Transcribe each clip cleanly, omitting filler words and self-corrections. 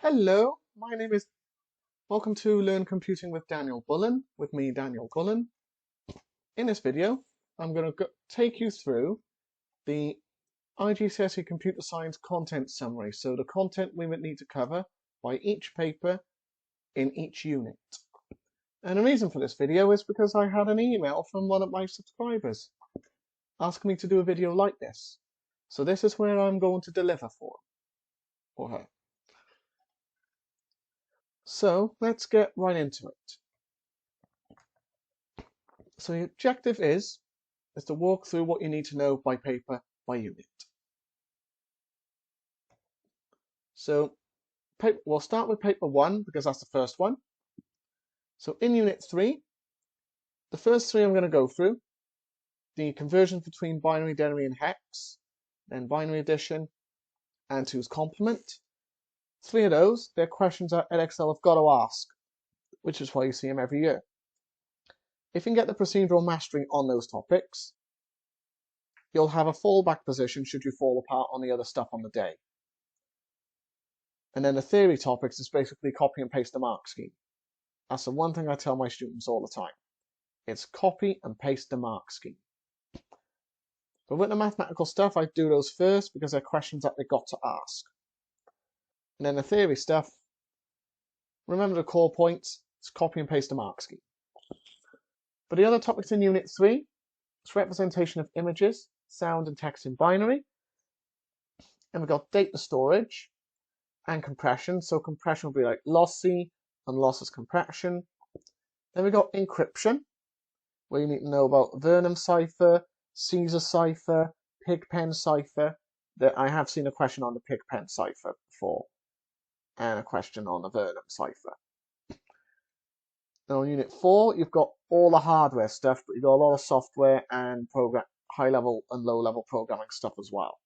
Hello, my name is. Welcome to Learn Computing with Daniel Bullen, with me, Daniel Bullen. In this video, I'm going to take you through the iGCSE Computer Science content summary, so the content we would need to cover by each paper in each unit. And the reason for this video is because I had an email from one of my subscribers asking me to do a video like this. So this is where I'm going to deliver for her. So let's get right into it. So the objective is to walk through what you need to know by paper by unit. So we'll start with paper 1 because that's the first one. So in unit 3, the first 3 I'm going to go through: the conversion between binary, denary, and hex, then binary addition, and 2's complement. 3 of those, they're questions that Edexcel have got to ask, which is why you see them every year. If you can get the procedural mastery on those topics, you'll have a fallback position should you fall apart on the other stuff on the day. And then the theory topics is basically copy and paste the mark scheme. That's the one thing I tell my students all the time. It's copy and paste the mark scheme. But with the mathematical stuff, I do those first because they're questions that they've got to ask. And then the theory stuff, remember the core points, it's copy and paste the mark scheme. But the other topics in Unit 3, it's representation of images, sound and text in binary. And we've got data storage and compression. So compression will be like lossy and lossless compression. Then we've got encryption, where you need to know about Vernam cipher, Caesar cipher, Pigpen cipher. I have seen a question on the Pigpen cipher before, and a question on the Vernam cipher. Now in Unit 4, you've got all the hardware stuff, but you've got a lot of software and high-level and low-level programming stuff as well.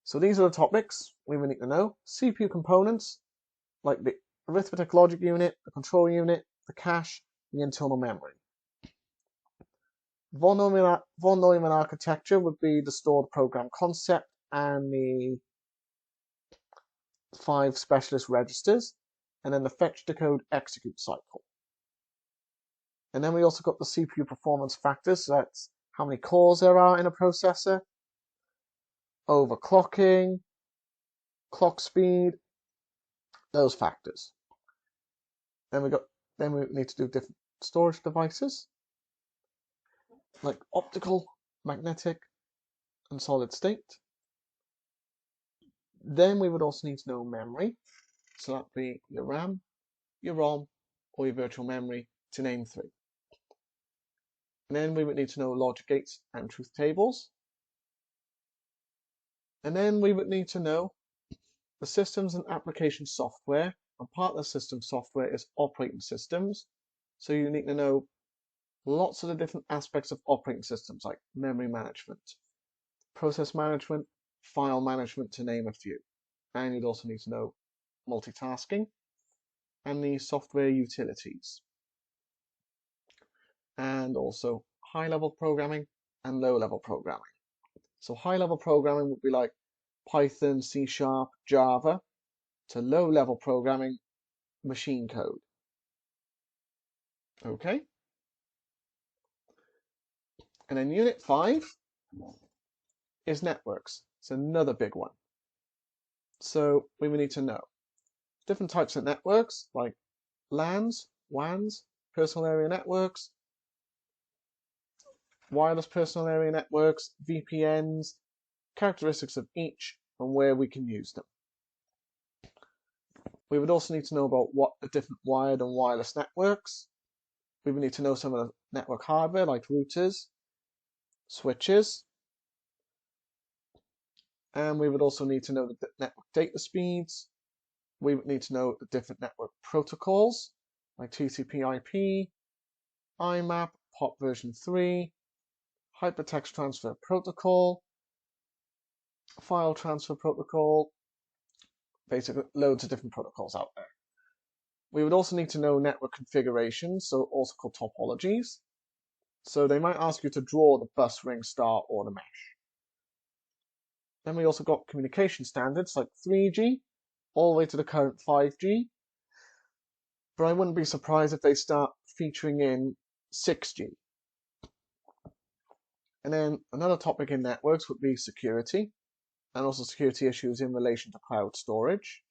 So these are the topics we will need to know. CPU components, like the arithmetic logic unit, the control unit, the cache, the internal memory. Von Neumann architecture would be the stored program concept and the 5 specialist registers, and then the fetch, decode, execute cycle. And then we also got the CPU performance factors, so that's how many cores there are in a processor, overclocking, clock speed, those factors. Then we need to do different storage devices, like optical, magnetic, and solid state. Then we would also need to know memory, so that'd be your RAM, your ROM, or your virtual memory, to name 3. And then we would need to know logic gates and truth tables. And then we would need to know the systems and application software, and part of the system software is operating systems. So you need to know lots of the different aspects of operating systems, like memory management, process management, file management, to name a few. And you'd also need to know multitasking and the software utilities. And also high-level programming and low-level programming. So high-level programming would be like Python, C#, Java, to low-level programming, machine code. Okay? And then Unit 5 is networks. It's another big one. So we will need to know different types of networks, like LANs, WANs, personal area networks, wireless personal area networks, VPNs, characteristics of each, and where we can use them. We would also need to know about what the different wired and wireless networks. We would need to know some of the network hardware, like routers, switches, and we would also need to know the network data speeds. We would need to know the different network protocols, like TCP/IP, IMAP, POP version 3, hypertext transfer protocol, file transfer protocol, basically loads of different protocols out there. We would also need to know network configurations, so also called topologies. So they might ask you to draw the bus, ring, star, or the mesh. Then we also got communication standards like 3G, all the way to the current 5G, but I wouldn't be surprised if they start featuring in 6G. And then another topic in networks would be security, and also security issues in relation to cloud storage.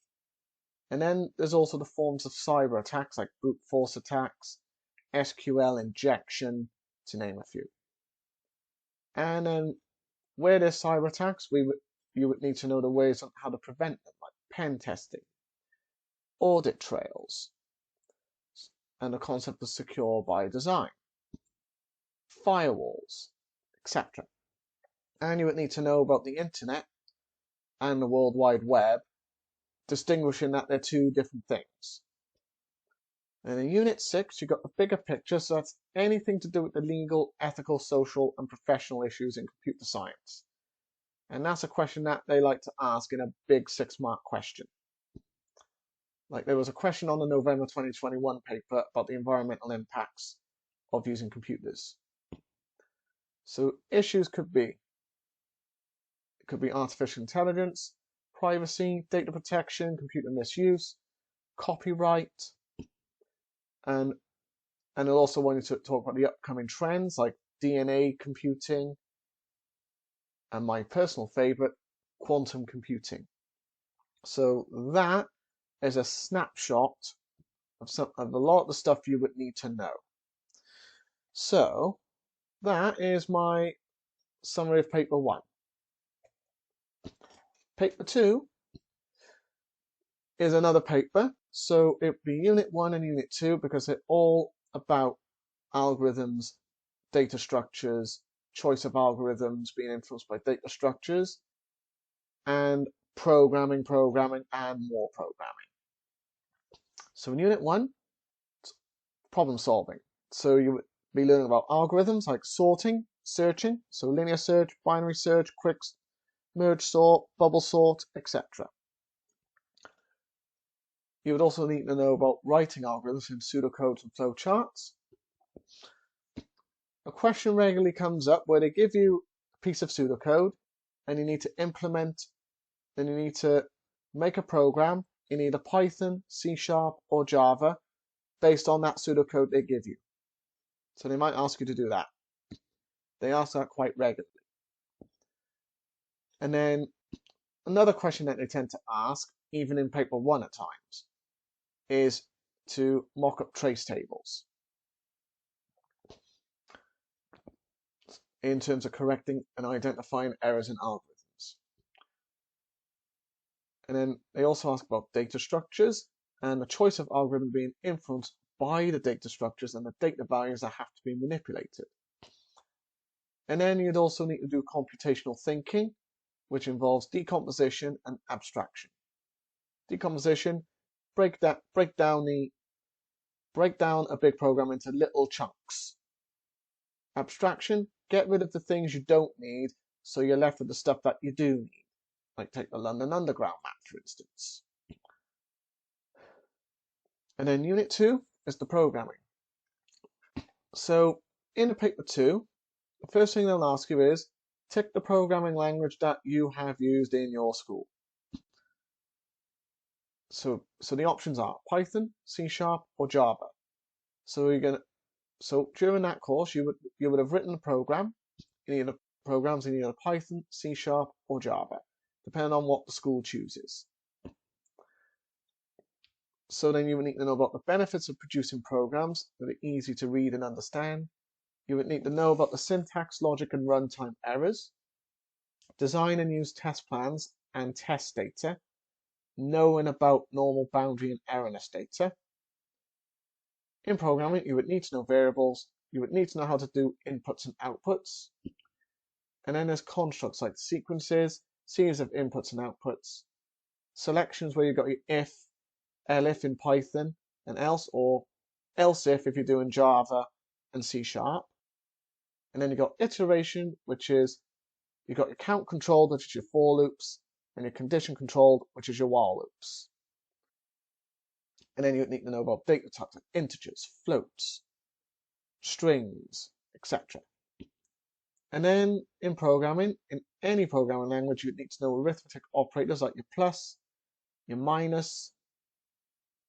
And then there's also the forms of cyber attacks like brute force attacks, SQL injection, to name a few. And then where there's cyber attacks, you would need to know the ways on how to prevent them, like pen testing, audit trails, and the concept of secure by design, firewalls, etc. And you would need to know about the internet and the World Wide Web, distinguishing that they're two different things. And in Unit 6, you've got the bigger picture, so that's anything to do with the legal, ethical, social, and professional issues in computer science. And that's a question that they like to ask in a big 6-mark question. Like there was a question on the November 2021 paper about the environmental impacts of using computers. So issues could be artificial intelligence, privacy, data protection, computer misuse, copyright, and I also wanted to talk about the upcoming trends like DNA computing, and my personal favorite, quantum computing. So that is a snapshot of a lot of the stuff you would need to know. So that is my summary of paper 1. Paper 2 is another paper, so it would be Unit 1 and Unit 2 because they're all about algorithms, data structures, choice of algorithms being influenced by data structures, and programming, and more programming. So in Unit 1, problem solving. So you would be learning about algorithms like sorting, searching, so linear search, binary search, quick merge sort, bubble sort, etc. You would also need to know about writing algorithms in pseudocodes and flowcharts. A question regularly comes up where they give you a piece of pseudocode and you need to implement, then you need to make a program in either Python, C# or Java based on that pseudocode they give you. So they might ask you to do that. They ask that quite regularly. And then another question that they tend to ask, even in paper 1 at times, is to mock up trace tables in terms of correcting and identifying errors in algorithms. And then they also ask about data structures and the choice of algorithm being influenced by the data structures and the data values that have to be manipulated. And then you'd also need to do computational thinking, which involves decomposition and abstraction. Decomposition, break down a big program into little chunks. Abstraction, get rid of the things you don't need so you're left with the stuff that you do need. Like take the London Underground map, for instance. And then Unit 2 is the programming. So in paper 2, the first thing they'll ask you is, tick the programming language that you have used in your school. So the options are Python, C# or Java. So during that course you would have written a program in either Python, C# or Java, depending on what the school chooses. So then you would need to know about the benefits of producing programs that are easy to read and understand. You would need to know about the syntax, logic, and runtime errors, design and use test plans and test data, knowing about normal boundary and errorless data. In programming, you would need to know variables, you would need to know how to do inputs and outputs, and then there's constructs like sequences, series of inputs and outputs, selections where you've got your if, elif in Python, and else, or else if you're doing Java and C#. And then you've got iteration, which is you've got your count controlled, which is your for loops, and your condition controlled, which is your while loops. And then you need to know about data types like integers, floats, strings, etc. And then in programming, in any programming language, you need to know arithmetic operators like your plus, your minus,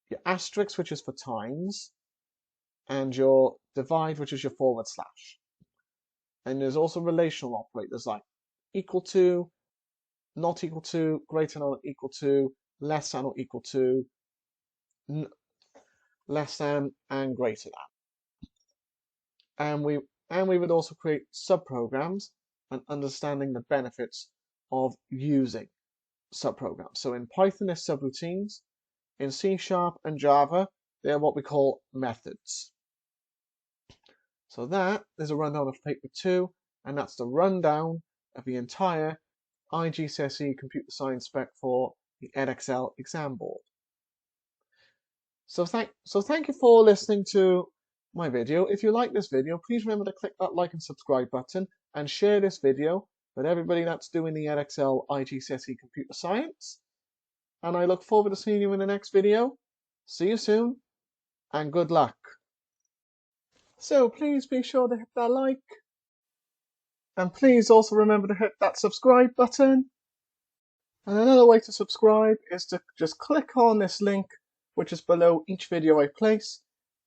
your asterisk, which is for times, and your divide, which is your forward slash. And there's also relational operators like equal to, not equal to, greater than or equal to, less than or equal to, less than, and greater than. And we would also create subprograms and understanding the benefits of using subprograms. So in Python, there's subroutines. In C# and Java, they are what we call methods. So that is a rundown of paper 2, and that's the rundown of the entire iGCSE Computer Science spec for the Edexcel exam board. So thank you for listening to my video. If you like this video, please remember to click that like and subscribe button and share this video with everybody that's doing the Edexcel iGCSE Computer Science. And I look forward to seeing you in the next video. See you soon, and good luck. So please be sure to hit that like, and please also remember to hit that subscribe button. And another way to subscribe is to just click on this link, which is below each video I place.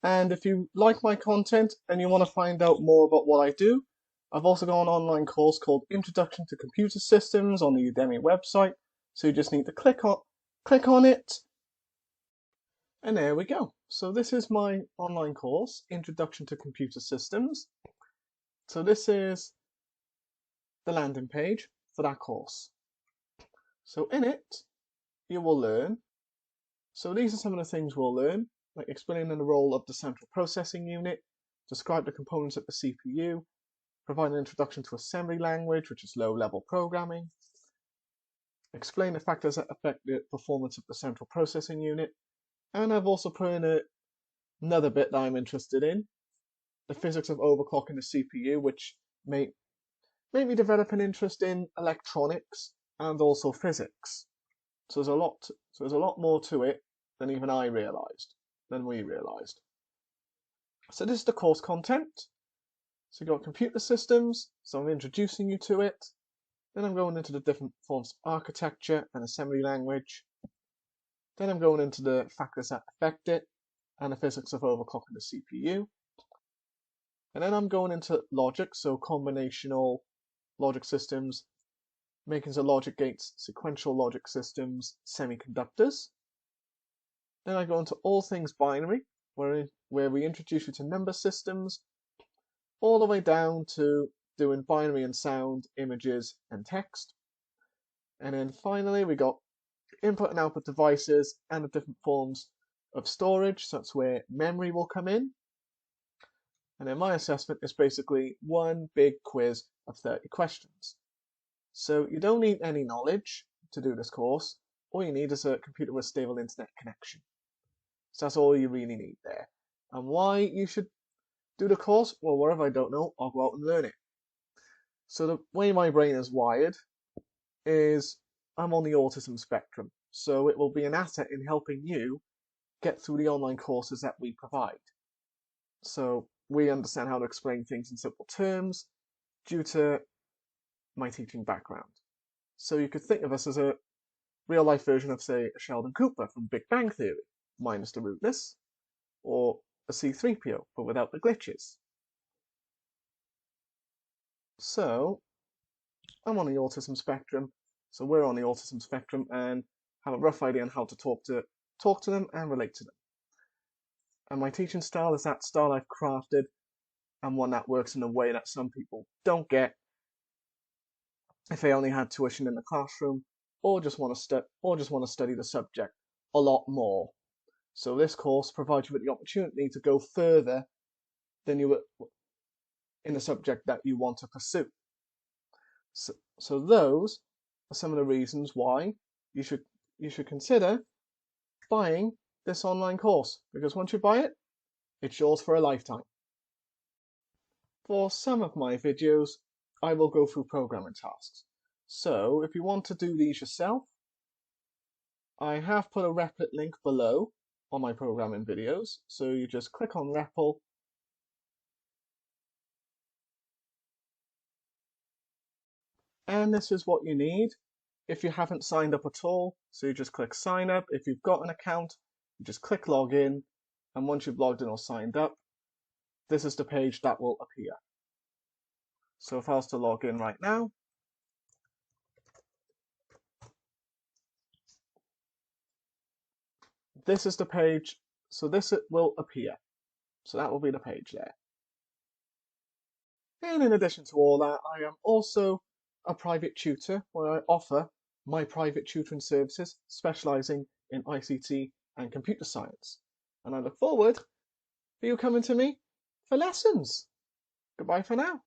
And if you like my content and you want to find out more about what I do, I've also got an online course called Introduction to Computer Systems on the Udemy website. So you just need to click on it. And there we go. So this is my online course, Introduction to Computer Systems. So this is the landing page for that course. So in it, you will learn. So these are some of the things we'll learn, like explaining the role of the central processing unit, describe the components of the CPU, provide an introduction to assembly language, which is low-level programming, explain the factors that affect the performance of the central processing unit, and I've also put in another bit that I'm interested in, the physics of overclocking the CPU, which made me develop an interest in electronics and also physics. So there's a lot more to it than even we realized. So this is the course content. So you've got computer systems, so I'm introducing you to it. Then I'm going into the different forms of architecture and assembly language. Then I'm going into the factors that affect it and the physics of overclocking the CPU. And then I'm going into logic, so combinational logic systems, making the logic gates, sequential logic systems, semiconductors. Then I go into all things binary, where we introduce you to number systems, all the way down to doing binary and sound, images and text. And then finally we got input and output devices and the different forms of storage, so that's where memory will come in. And then my assessment is basically one big quiz of 30 questions. So you don't need any knowledge to do this course. All you need is a computer with stable internet connection. So that's all you really need there. And why you should do the course? Well, wherever I don't know, I'll go out and learn it. So the way my brain is wired is I'm on the autism spectrum. So it will be an asset in helping you get through the online courses that we provide. So we understand how to explain things in simple terms due to my teaching background. So you could think of us as a real-life version of, say, Sheldon Cooper from Big Bang Theory, minus the rudeness, or a C-3PO, but without the glitches. So I'm on the autism spectrum, so we're on the autism spectrum and have a rough idea on how to talk to them and relate to them. And my teaching style is that style I've crafted and one that works in a way that some people don't get if they only had tuition in the classroom or just want to study the subject a lot more. So this course provides you with the opportunity to go further than you were in the subject that you want to pursue. So those are some of the reasons why you should consider buying this online course, because once you buy it, it's yours for a lifetime. For some of my videos, I will go through programming tasks. So if you want to do these yourself, I have put a Replit link below on my programming videos. So you just click on REPL. And this is what you need. if you haven't signed up at all, so you just click sign up. If you've got an account, you just click log in, and once you've logged in or signed up, this is the page that will appear. So if I was to log in right now, this is the page, so this will appear. So that will be the page there. And in addition to all that, I am also a private tutor where I offer my private tutoring services specialising in ICT and computer science. And I look forward to you coming to me for lessons. Goodbye for now.